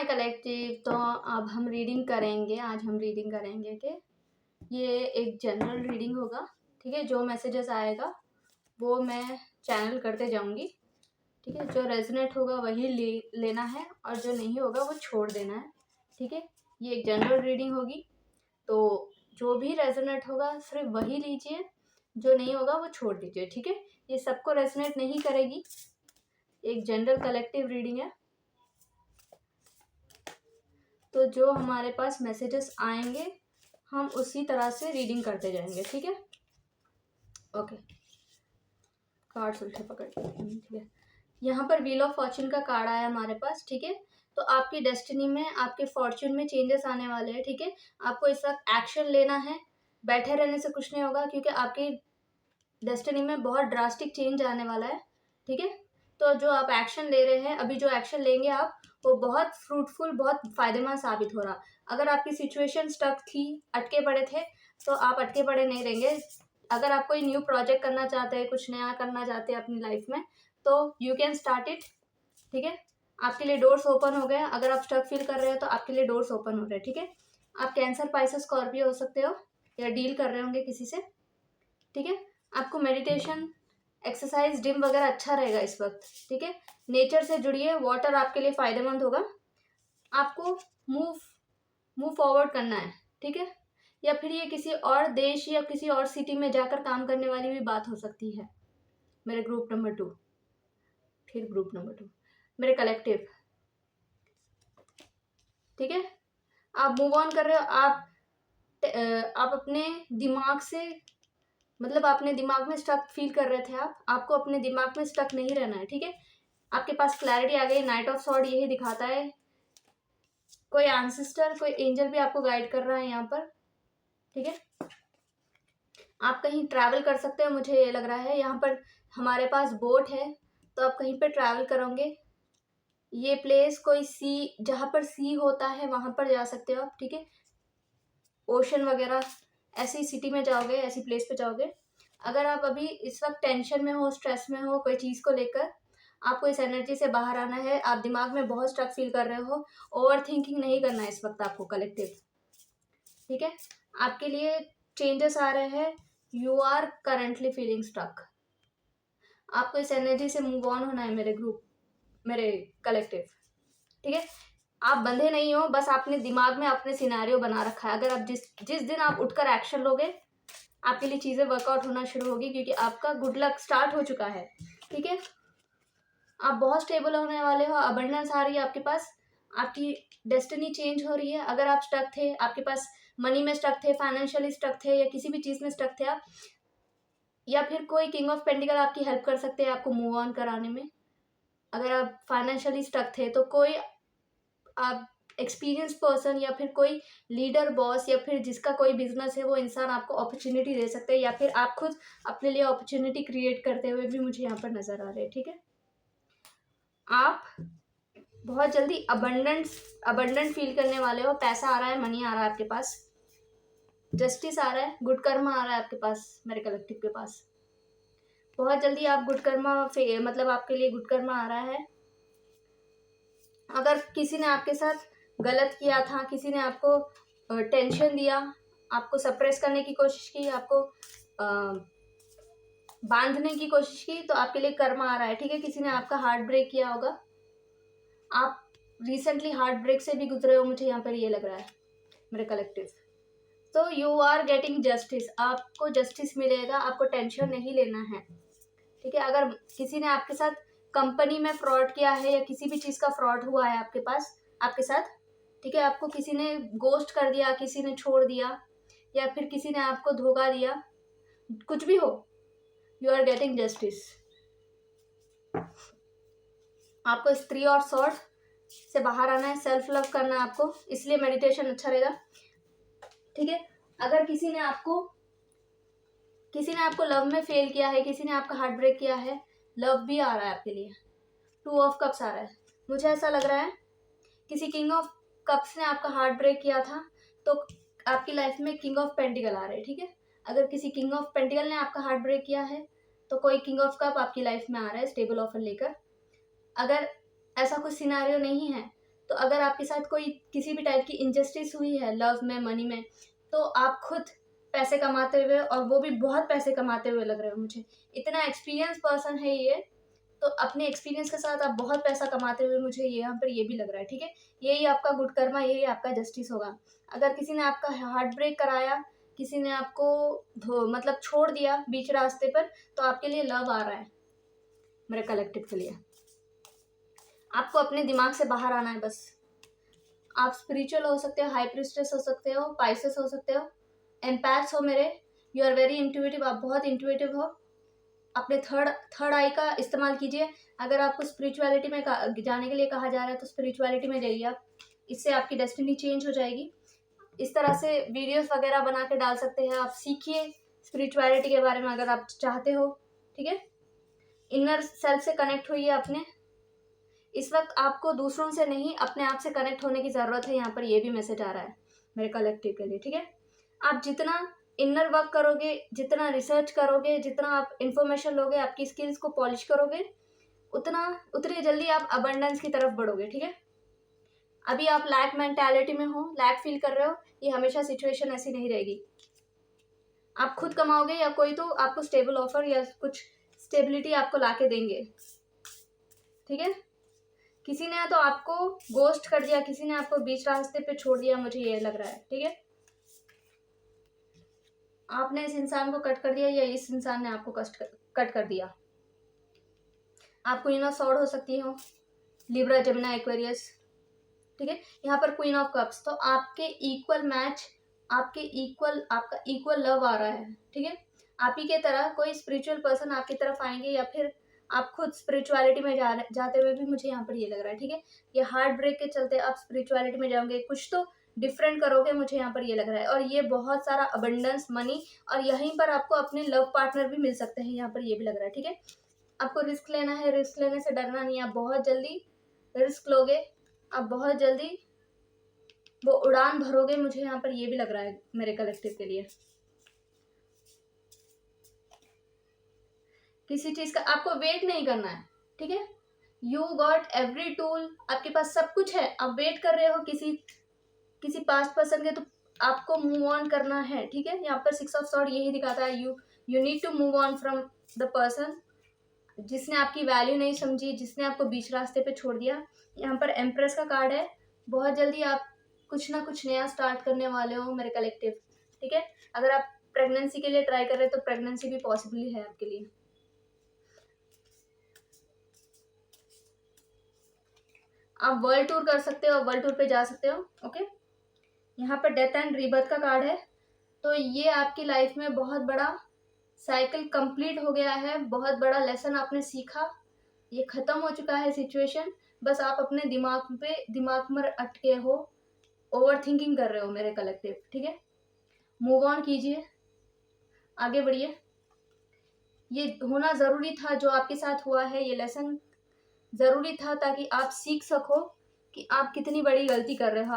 My collective. तो अब हम रीडिंग करेंगे, आज हम रीडिंग करेंगे कि ये एक जनरल रीडिंग होगा, ठीक है। जो मैसेजेस आएगा वो मैं चैनल करते जाऊंगी, ठीक है। जो रेजोनेट होगा वही लेना है और जो नहीं होगा वो छोड़ देना है, ठीक है। ये एक जनरल रीडिंग होगी, तो जो भी रेजोनेट होगा सिर्फ वही लीजिए, जो नहीं होगा वो छोड़ दीजिए, ठीक है। ये सबको रेजोनेट नहीं करेगी, एक जनरल कलेक्टिव रीडिंग है। तो जो हमारे पास मैसेजेस आएंगे हम उसी तरह से रीडिंग करते जाएंगे, ठीक है। ओके, कार्ड्स उल्टे पकड़ते हैं, ठीक है। यहाँ पर व्हील ऑफ फॉर्च्यून का कार्ड आया हमारे पास, ठीक है। तो आपकी डेस्टिनी में, आपके फॉर्च्यून में चेंजेस आने वाले हैं, ठीक है। आपको इस वक्त एक्शन लेना है, बैठे रहने से कुछ नहीं होगा, क्योंकि आपकी डेस्टिनी में बहुत ड्रास्टिक चेंज आने वाला है, ठीक है। तो जो आप एक्शन ले रहे हैं, अभी जो एक्शन लेंगे आप, वो बहुत फ्रूटफुल, बहुत फायदेमंद साबित हो रहा। अगर आपकी सिचुएशन स्टक थी, अटके पड़े थे, तो आप अटके पड़े नहीं रहेंगे। अगर आप कोई न्यू प्रोजेक्ट करना चाहते हैं, कुछ नया करना चाहते हैं अपनी लाइफ में, तो यू कैन स्टार्ट इट, ठीक है। आपके लिए डोर्स ओपन हो गए। अगर आप स्टक फील कर रहे हो तो आपके लिए डोर्स ओपन हो रहे हैं, ठीक है। आप कैंसर, पाइसेस, स्कॉर्पियो हो सकते हो या डील कर रहे होंगे किसी से, ठीक है। आपको मेडिटेशन, एक्सरसाइज, जिम वगैरह अच्छा रहेगा इस वक्त, ठीक है। नेचर से जुड़िए, वाटर आपके लिए फायदेमंद होगा। आपको मूव फॉरवर्ड करना है, ठीक है। या फिर ये किसी और देश या किसी और सिटी में जाकर काम करने वाली भी बात हो सकती है। मेरे ग्रुप नंबर 2, फिर ग्रुप नंबर 2, मेरे कलेक्टिव, ठीक है। आप मूव ऑन कर रहे हो। आप अपने दिमाग से, मतलब अपने दिमाग में स्टक फील कर रहे थे आपको अपने दिमाग में स्टक नहीं रहना है, ठीक है। आपके पास क्लैरिटी आ गई। नाइट ऑफ सॉर्ड यही दिखाता है, कोई एंसेस्टर, कोई एंजल भी आपको गाइड कर रहा है यहाँ पर, ठीक है। आप कहीं ट्रैवल कर सकते हो, मुझे ये लग रहा है। यहाँ पर हमारे पास बोट है, तो आप कहीं पे ट्रैवल करोगे। ये प्लेस कोई सी, जहाँ पर सी होता है वहां पर जा सकते हो आप, ठीक है। ओशन वगैरह ऐसी सिटी में जाओगे, ऐसी प्लेस पे जाओगे। अगर आप अभी इस वक्त टेंशन में हो, स्ट्रेस में हो कोई चीज़ को लेकर, आपको इस एनर्जी से बाहर आना है। आप दिमाग में बहुत स्ट्रक फील कर रहे हो, ओवर थिंकिंग नहीं करना है इस वक्त आपको, कलेक्टिव, ठीक है। आपके लिए चेंजेस आ रहे हैं। You are currently feeling struck. आपको इस एनर्जी से मूव ऑन होना है मेरे ग्रुप, मेरे कलेक्टिव, ठीक है। आप बंधे नहीं हो, बस आपने दिमाग में अपने सिनेरियो बना रखा है। अगर आप जिस दिन आप उठकर एक्शन लोगे, आपके लिए चीज़ें वर्कआउट होना शुरू होगी, क्योंकि आपका गुड लक स्टार्ट हो चुका है, ठीक है। आप बहुत स्टेबल होने वाले हो, अबंडेंस आ रही है आपके पास, आपकी डेस्टिनी चेंज हो रही है। अगर आप स्टक थे, आपके पास मनी में स्टक थे, फाइनेंशियली स्टक थे, या किसी भी चीज़ में स्टक थे आप, या फिर कोई किंग ऑफ पेंटिकल आपकी हेल्प कर सकते हैं आपको मूव ऑन कराने में। अगर आप फाइनेंशियली स्टक थे तो कोई आप एक्सपीरियंस पर्सन या फिर कोई लीडर, बॉस, या फिर जिसका कोई बिजनेस है, वो इंसान आपको अपॉर्चुनिटी दे सकते हैं, या फिर आप खुद अपने लिए अपॉर्चुनिटी क्रिएट करते हुए भी मुझे यहाँ पर नजर आ रहे हैं, ठीक है। आप बहुत जल्दी अबंडेंट फील करने वाले हो। पैसा आ रहा है, मनी आ रहा है आपके पास, जस्टिस आ रहा है, गुड कर्मा आ रहा है आपके पास, मेरे कलेक्टिव के पास। बहुत जल्दी आप गुड कर्मा, मतलब आपके लिए गुड कर्मा आ रहा है। अगर किसी ने आपके साथ गलत किया था, किसी ने आपको टेंशन दिया, आपको सप्रेस करने की कोशिश की, आपको बांधने की कोशिश की, तो आपके लिए कर्मा आ रहा है, ठीक है। किसी ने आपका हार्ट ब्रेक किया होगा, आप रिसेंटली हार्ट ब्रेक से भी गुजरे हो, मुझे यहाँ पर ये लग रहा है मेरे कलेक्टिव। तो यू आर गेटिंग जस्टिस, आपको जस्टिस मिलेगा, आपको टेंशन नहीं लेना है, ठीक है। अगर किसी ने आपके साथ कंपनी में फ्रॉड किया है, या किसी भी चीज़ का फ्रॉड हुआ है आपके पास, आपके साथ, ठीक है, आपको किसी ने गोस्ट कर दिया, किसी ने छोड़ दिया, या फिर किसी ने आपको धोखा दिया, कुछ भी हो, यू आर गेटिंग जस्टिस। आपको स्त्री और सॉर्ड से बाहर आना है, सेल्फ लव करना है आपको, इसलिए मेडिटेशन अच्छा रहेगा, ठीक है। अगर किसी ने आपको लव में फेल किया है, किसी ने आपका हार्ट ब्रेक किया है, लव भी आ रहा है आपके लिए। 2 ऑफ कप्स आ रहा है। मुझे ऐसा लग रहा है किसी किंग ऑफ कप्स ने आपका हार्ट ब्रेक किया था, तो आपकी लाइफ में किंग ऑफ पेंटिकल आ रहे हैं, ठीक है। अगर किसी किंग ऑफ पेंटिकल ने आपका हार्ट ब्रेक किया है, तो कोई किंग ऑफ कप आपकी लाइफ में आ रहा है स्टेबल ऑफर लेकर। अगर ऐसा कुछ सिनेरियो नहीं है, तो अगर आपके साथ कोई किसी भी टाइप की इनजस्टिस हुई है लव में, मनी में, तो आप खुद पैसे कमाते हुए, और वो भी बहुत पैसे कमाते हुए लग रहे हो मुझे, इतना एक्सपीरियंस पर्सन है ये, तो अपने एक्सपीरियंस के साथ आप बहुत पैसा कमाते हुए मुझे यहाँ पर ये भी लग रहा है, ठीक है। यही आपका गुड कर्मा, यही आपका जस्टिस होगा। अगर किसी ने आपका हार्ट ब्रेक कराया, किसी ने आपको मतलब छोड़ दिया बीच रास्ते पर, तो आपके लिए लव आ रहा है मेरे कलेक्टिव के लिए। आपको अपने दिमाग से बाहर आना है बस। आप स्पिरिचुअल हो सकते हो, हाई प्रिस्टेस हो सकते हो, पाइसेस हो सकते हो, एम्पैथ्स हो मेरे, यू आर वेरी इंट्यूटिव, आप बहुत इंट्यूटिव हो। अपने थर्ड आई का इस्तेमाल कीजिए। अगर आपको स्पिरिचुअलिटी में जाने के लिए कहा जा रहा है तो स्पिरिचुअलिटी में जाइए आप, इससे आपकी डेस्टिनी चेंज हो जाएगी। इस तरह से वीडियोस वगैरह बना के डाल सकते हैं आप, सीखिए स्पिरिचुअलिटी के बारे में अगर आप चाहते हो, ठीक है। इनर सेल्फ से कनेक्ट होइए अपने। इस वक्त आपको दूसरों से नहीं, अपने आप से कनेक्ट होने की ज़रूरत है। यहाँ पर ये भी मैसेज आ रहा है मेरे कलेक्टिव के लिए, ठीक है। आप जितना इनर वर्क करोगे, जितना रिसर्च करोगे, जितना आप इंफॉर्मेशन लोगे, आपकी स्किल्स को पॉलिश करोगे, उतनी जल्दी आप अबंडेंस की तरफ बढ़ोगे, ठीक है। अभी आप लैक मेंटालिटी में हो, लैक फील कर रहे हो, ये हमेशा सिचुएशन ऐसी नहीं रहेगी। आप खुद कमाओगे या कोई तो आपको स्टेबल ऑफर या कुछ स्टेबिलिटी आपको लाके देंगे, ठीक है। किसी ने तो आपको गोस्ट कर दिया, किसी ने आपको बीच रास्ते पे छोड़ दिया, मुझे ये लग रहा है, ठीक है। आपने इस इंसान को कट कर दिया या इस इंसान ने आपको कट कर दिया। आप क्वीन ऑफ सॉर्ड हो सकती हो, लिब्रा, जमुना, एक्वेरियस, ठीक है। यहाँ पर क्वीन ऑफ कप्स, तो आपके इक्वल मैच, आपका इक्वल लव आ रहा है, ठीक है। आप ही के तरह कोई स्पिरिचुअल पर्सन आपकी तरफ आएंगे, या फिर आप खुद स्पिरिचुअलिटी में जाते हुए भी मुझे यहाँ पर ये लग रहा है, ठीक है। ये हार्ट ब्रेक के चलते आप स्पिरिचुअलिटी में जाओगे, कुछ तो डिफरेंट करोगे, मुझे यहाँ पर ये लग रहा है। और ये बहुत सारा अबंडेंस, मनी, और यहीं पर आपको अपने लव पार्टनर भी मिल सकते हैं, यहाँ पर ये भी लग रहा है, ठीक है। आपको रिस्क लेना है, रिस्क लेने से डरना नहीं है। आप बहुत जल्दी रिस्क लोगे, आप बहुत जल्दी वो उड़ान भरोगे, मुझे यहाँ पर ये भी लग रहा है मेरे कलेक्टिव के लिए। किसी चीज का आपको वेट नहीं करना है, ठीक है। यू गॉट एवरी टूल, आपके पास सब कुछ है। आप वेट कर रहे हो किसी पास्ट पर्सन के, तो आपको मूव ऑन करना है, ठीक है। यहाँ पर 6 ऑफ सॉर्ड यही दिखाता है, you need to move on from the person जिसने आपकी वैल्यू नहीं समझी, जिसने आपको बीच रास्ते पे छोड़ दिया। यहाँ पर एम्प्रेस का कार्ड है। बहुत जल्दी आप कुछ ना कुछ नया स्टार्ट करने वाले हो मेरे कलेक्टिव, ठीक है। अगर आप प्रेगनेंसी के लिए ट्राई कर रहे हो तो प्रेगनेंसी भी पॉसिबल है आपके लिए। आप वर्ल्ड टूर कर सकते हो, वर्ल्ड टूर पे जा सकते हो, ओके। यहाँ पर डेथ एंड रीबर्थ का कार्ड है। तो ये आपकी लाइफ में बहुत बड़ा साइकिल कंप्लीट हो गया है, बहुत बड़ा लेसन आपने सीखा, ये खत्म हो चुका है सिचुएशन। बस आप अपने दिमाग में अटके हो, ओवर थिंकिंग कर रहे हो मेरे कलेक्टिव, ठीक है। मूव ऑन कीजिए, आगे बढ़िए। ये होना ज़रूरी था जो आपके साथ हुआ है, ये लेसन ज़रूरी था ताकि आप सीख सको कि आप कितनी बड़ी गलती कर रहे हो।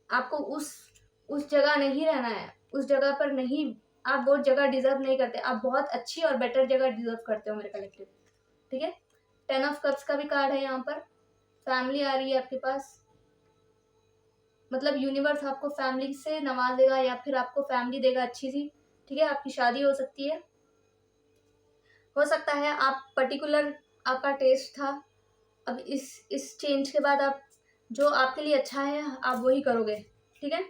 आपको उस जगह नहीं रहना है, उस जगह पर नहीं, आप वो जगह डिजर्व नहीं करते। आप बहुत अच्छी और बेटर जगह डिजर्व करते हो मेरे कलेक्टिव, ठीक है। 10 ऑफ कप्स का भी कार्ड है यहाँ पर। फैमिली आ रही है आपके पास, मतलब यूनिवर्स आपको फैमिली से नवाजेगा, या फिर आपको फैमिली देगा अच्छी सी, ठीक है। आपकी शादी हो सकती है, हो सकता है आप पर्टिकुलर आपका टेस्ट था, अब इस चेंज के बाद आप जो आपके लिए अच्छा है आप वही करोगे, ठीक है।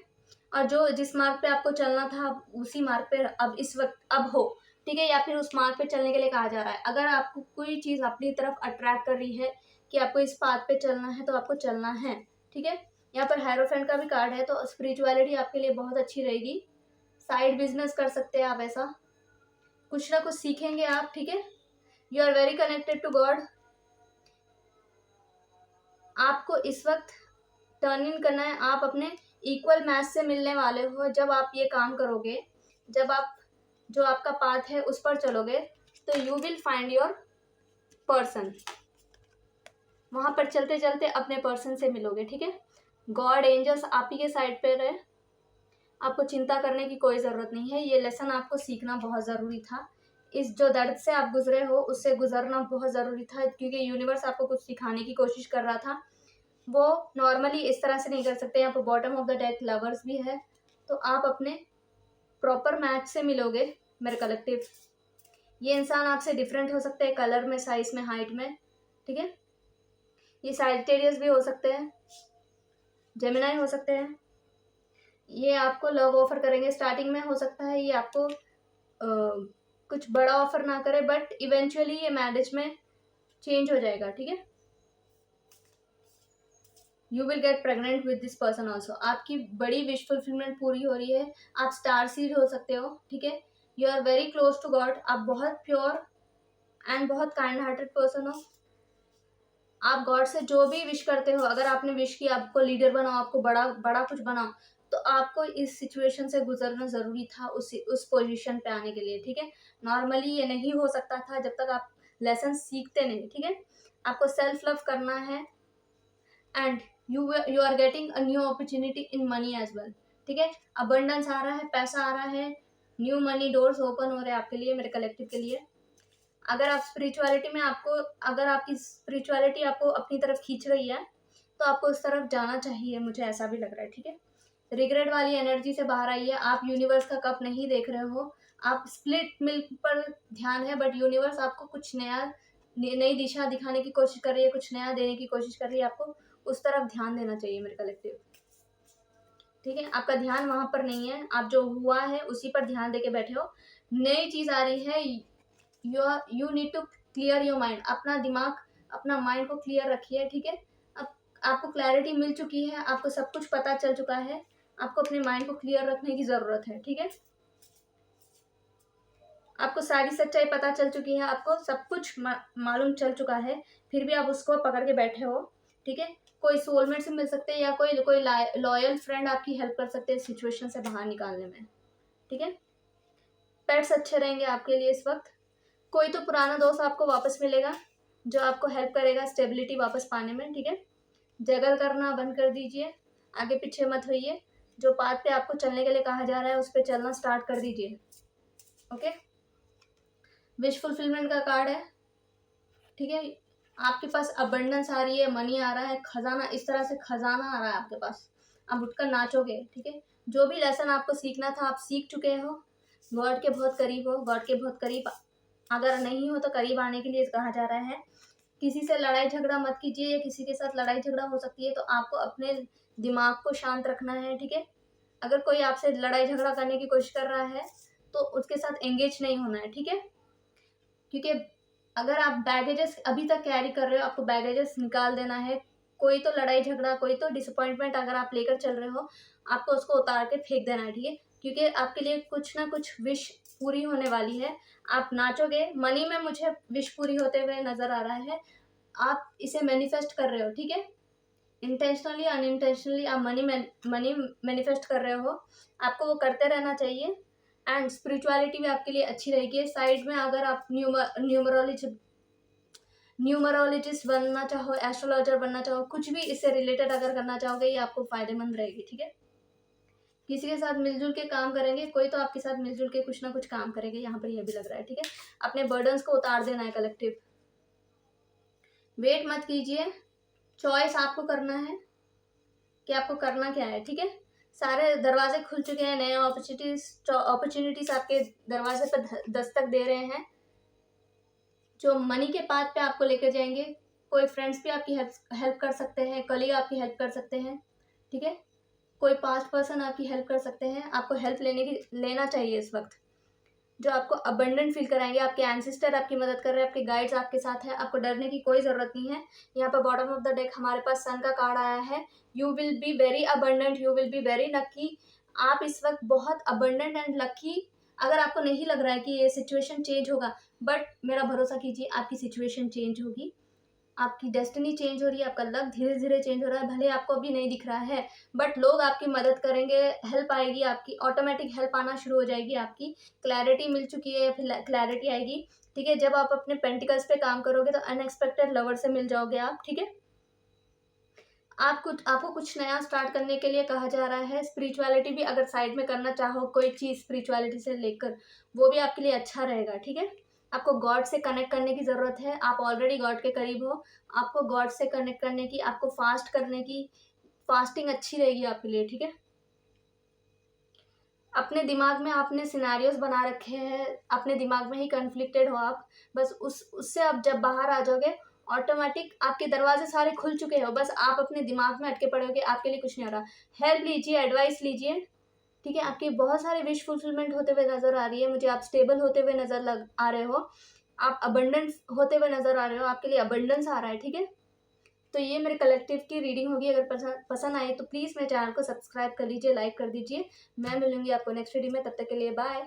और जो जिस मार्ग पे आपको चलना था आप उसी मार्ग पे अब इस वक्त अब हो, ठीक है। या फिर उस मार्ग पे चलने के लिए कहा जा रहा है। अगर आपको कोई चीज़ अपनी तरफ अट्रैक्ट कर रही है कि आपको इस पाथ पे चलना है, तो आपको चलना है, ठीक है। यहाँ पर हेरोफेंट का भी कार्ड है। तो स्पिरिचुअलिटी आपके लिए बहुत अच्छी रहेगी। साइड बिजनेस कर सकते हैं आप, ऐसा कुछ ना कुछ सीखेंगे आप, ठीक है। You are very connected to God. आपको इस वक्त टर्न इन करना है, आप अपने इक्वल मैच से मिलने वाले हो। जब आप ये काम करोगे, जब आप जो आपका पाथ है उस पर चलोगे, तो you will find your person. वहाँ पर चलते चलते अपने पर्सन से मिलोगे, ठीक है। गॉड एंजल्स आप ही के साइड पर है, आपको चिंता करने की कोई ज़रूरत नहीं है। ये लेसन आपको सीखना बहुत ज़रूरी था। इस जो दर्द से आप गुजरे हो उससे गुजरना बहुत ज़रूरी था, क्योंकि यूनिवर्स आपको कुछ सिखाने की कोशिश कर रहा था। वो नॉर्मली इस तरह से नहीं कर सकते। यहाँ पर bottom of the deck lovers भी है, तो आप अपने प्रॉपर मैच से मिलोगे मेरे कलेक्टिव। ये इंसान आपसे डिफरेंट हो सकते हैं कलर में, साइज में, हाइट में, ठीक है। ये साजिटेरियस भी हो सकते हैं, जेमिनाई हो सकते हैं। ये आपको लव ऑफर करेंगे स्टार्टिंग में, हो सकता है ये आपको कुछ बड़ा ऑफर ना करे, बट इवेंचुअली ये मैरिज में चेंज हो जाएगा, ठीक है। You will get pregnant with this person also. आपकी बड़ी विश फुलफिलमेंट पूरी हो रही है। आप स्टार सीड हो सकते हो, ठीक है। You are very close to God. आप बहुत प्योर एंड बहुत काइंड हार्टेड पर्सन हो। आप गॉड से जो भी विश करते हो, अगर आपने विश किया आपको लीडर बनाओ, आपको बड़ा बड़ा कुछ बनाओ, तो आपको इस सिचुएशन से गुजरना जरूरी था उस पोजीशन पे आने के लिए, ठीक है। नॉर्मली ये नहीं हो सकता था जब तक आप लेसन सीखते नहीं, ठीक है। आपको सेल्फ लव करना है and you are getting a new opportunity in money as well, ठीक है। अबंडेंस आ रहा है, पैसा आ रहा है, न्यू मनी डोर्स ओपन हो रहे हैं आपके लिए, मेरे कलेक्टिव के लिए। अगर आप स्पिरिचुअलिटी में अगर आपकी स्पिरिचुअलिटी आपको अपनी तरफ खींच रही है, तो आपको उस तरफ जाना चाहिए, मुझे ऐसा भी लग रहा है, ठीक है। रिग्रेट वाली एनर्जी से बाहर आइए। आप यूनिवर्स का कप नहीं देख रहे हो, आप स्प्लिट मिल्क पर ध्यान है, बट यूनिवर्स आपको कुछ नया, नई दिशा दिखाने की कोशिश कर रही है, कुछ नया देने की कोशिश कर रही है। आपको उस तरफ ध्यान देना चाहिए मेरे कलेक्टिव, ठीक है। आपका ध्यान वहां पर नहीं है, आप जो हुआ है उसी पर ध्यान देके बैठे हो। नई चीज आ रही है, you need to clear your mind. अपना दिमाग, अपना माइंड को क्लियर रखिए, ठीक है। अब आपको क्लैरिटी मिल चुकी है, आपको सब कुछ पता चल चुका है, आपको अपने माइंड को क्लियर रखने की जरूरत है, ठीक है। आपको सारी सच्चाई पता चल चुकी है, आपको सब कुछ मालूम चल चुका है, फिर भी आप उसको पकड़ के बैठे हो, ठीक है। कोई सोलमेट से मिल सकते हैं, या कोई लॉयल फ्रेंड आपकी हेल्प कर सकते हैं सिचुएशन से बाहर निकालने में, ठीक है। पेट्स अच्छे रहेंगे आपके लिए इस वक्त। कोई तो पुराना दोस्त आपको वापस मिलेगा जो आपको हेल्प करेगा स्टेबिलिटी वापस पाने में, ठीक है। जगल करना बंद कर दीजिए, आगे पीछे मत होइए। जो पाथ पे आपको चलने के लिए कहा जा रहा है उस पर चलना स्टार्ट कर दीजिए, ओके। विश फुलफिलमेंट का कार्ड है, ठीक है। आपके पास अबंडेंस आ रही है, मनी आ रहा है, खजाना, इस तरह से खजाना आ रहा है आपके पास। आप उठकर नाचोगे, ठीक है। जो भी लेसन आपको सीखना था आप सीख चुके हो। गॉड के बहुत करीब हो, गॉड के बहुत करीब अगर नहीं हो तो करीब आने के लिए कहा जा रहा है। किसी से लड़ाई झगड़ा मत कीजिए, या किसी के साथ लड़ाई झगड़ा हो सकती है, तो आपको अपने दिमाग को शांत रखना है, ठीक है। अगर कोई आपसे लड़ाई झगड़ा करने की कोशिश कर रहा है तो उसके साथ एंगेज नहीं होना है, ठीक है। क्योंकि अगर आप बैगेजेस अभी तक कैरी कर रहे हो, आपको बैगेजेस निकाल देना है। कोई तो लड़ाई झगड़ा, कोई तो डिसअपॉइंटमेंट अगर आप लेकर चल रहे हो, आपको उसको उतार के फेंक देना है, ठीक है। क्योंकि आपके लिए कुछ ना कुछ विश पूरी होने वाली है। आप नाचोगे, मनी में मुझे विश पूरी होते हुए नजर आ रहा है। आप इसे मैनिफेस्ट कर रहे हो, ठीक है। इंटेंशनली अनइंटेंशनली आप मनी मैनिफेस्ट कर रहे हो। आपको वो करते रहना चाहिए एंड स्पिरिचुअलिटी भी आपके लिए अच्छी रहेगी। साइड में अगर आप न्यूमरोलॉजिस्ट बनना चाहो, एस्ट्रोलॉजर बनना चाहो, कुछ भी इससे रिलेटेड अगर करना चाहोगे, ये आपको फायदेमंद रहेगी, ठीक है। किसी के साथ मिलजुल के काम करेंगे, कोई तो आपके साथ मिलजुल के कुछ ना कुछ काम करेंगे, यहाँ पर यह भी लग रहा है, ठीक है। अपने बर्डन्स को उतार देना है कलेक्टिव। वेट मत कीजिए, चॉइस आपको करना है कि आपको करना क्या है, ठीक है। सारे दरवाजे खुल चुके हैं, नए अपॉर्चुनिटीज आपके दरवाजे पर दस्तक दे रहे हैं, जो मनी के पाथ पे आपको लेकर जाएंगे। कोई फ्रेंड्स भी आपकी हेल्प कर सकते हैं, कलीग आपकी हेल्प कर सकते हैं, ठीक है। कोई पास्ट पर्सन आपकी हेल्प कर सकते हैं, आपको हेल्प लेना चाहिए इस वक्त, जो आपको अबंडेंट फील कराएंगे। आपके एंसेस्टर आपकी मदद कर रहे हैं, आपके गाइड्स आपके साथ हैं, आपको डरने की कोई ज़रूरत नहीं है। यहाँ पर बॉटम ऑफ द डेक हमारे पास सन का कार्ड आया है। You will be very abundant, you will be very lucky. आप इस वक्त बहुत अबंडेंट एंड लकी। अगर आपको नहीं लग रहा है कि ये सिचुएशन चेंज होगा, बट मेरा भरोसा कीजिए, आपकी सिचुएशन चेंज होगी, आपकी डेस्टिनी चेंज हो रही है, आपका लक धीरे धीरे चेंज हो रहा है। भले आपको अभी नहीं दिख रहा है, बट लोग आपकी मदद करेंगे, हेल्प आएगी आपकी, ऑटोमेटिक हेल्प आना शुरू हो जाएगी। आपकी क्लैरिटी मिल चुकी है या फिर क्लैरिटी आएगी, ठीक है। जब आप अपने पेंटिकल्स पे काम करोगे तो अनएक्सपेक्टेड लवर से मिल जाओगे आप, ठीक है। आपको कुछ नया स्टार्ट करने के लिए कहा जा रहा है। स्पिरिचुअलिटी भी अगर साइड में करना चाहो, कोई चीज़ स्पिरिचुअलिटी से लेकर, वो भी आपके लिए अच्छा रहेगा, ठीक है। आपको गॉड से कनेक्ट करने की ज़रूरत है। आप ऑलरेडी गॉड के करीब हो। आपको गॉड से कनेक्ट करने की, आपको फास्ट करने की, फास्टिंग अच्छी रहेगी आपके लिए, ठीक है। अपने दिमाग में आपने सिनेरियोज बना रखे हैं, अपने दिमाग में ही कन्फ्लिक्टेड हो आप। बस उससे आप जब बाहर आ जाओगे, ऑटोमेटिक आपके दरवाजे सारे खुल चुके हो, बस आप अपने दिमाग में अटके पड़े हो कि आपके लिए कुछ नहीं हो रहा। हेल्प लीजिए, एडवाइस लीजिए, ठीक है। आपकी बहुत सारी विश फुलफिलमेंट होते हुए नज़र आ रही है मुझे। आप स्टेबल होते हुए आ रहे हो, आप अबंडेंस होते हुए नज़र आ रहे हो, आपके लिए अबंडेंस आ रहा है, ठीक है। तो ये मेरे कलेक्टिव की रीडिंग होगी। अगर पसंद आई तो प्लीज़ मेरे चैनल को सब्सक्राइब कर लीजिए, लाइक कर दीजिए। मैं मिलूंगी आपको नेक्स्ट वीडियो में, तब तक के लिए बाय।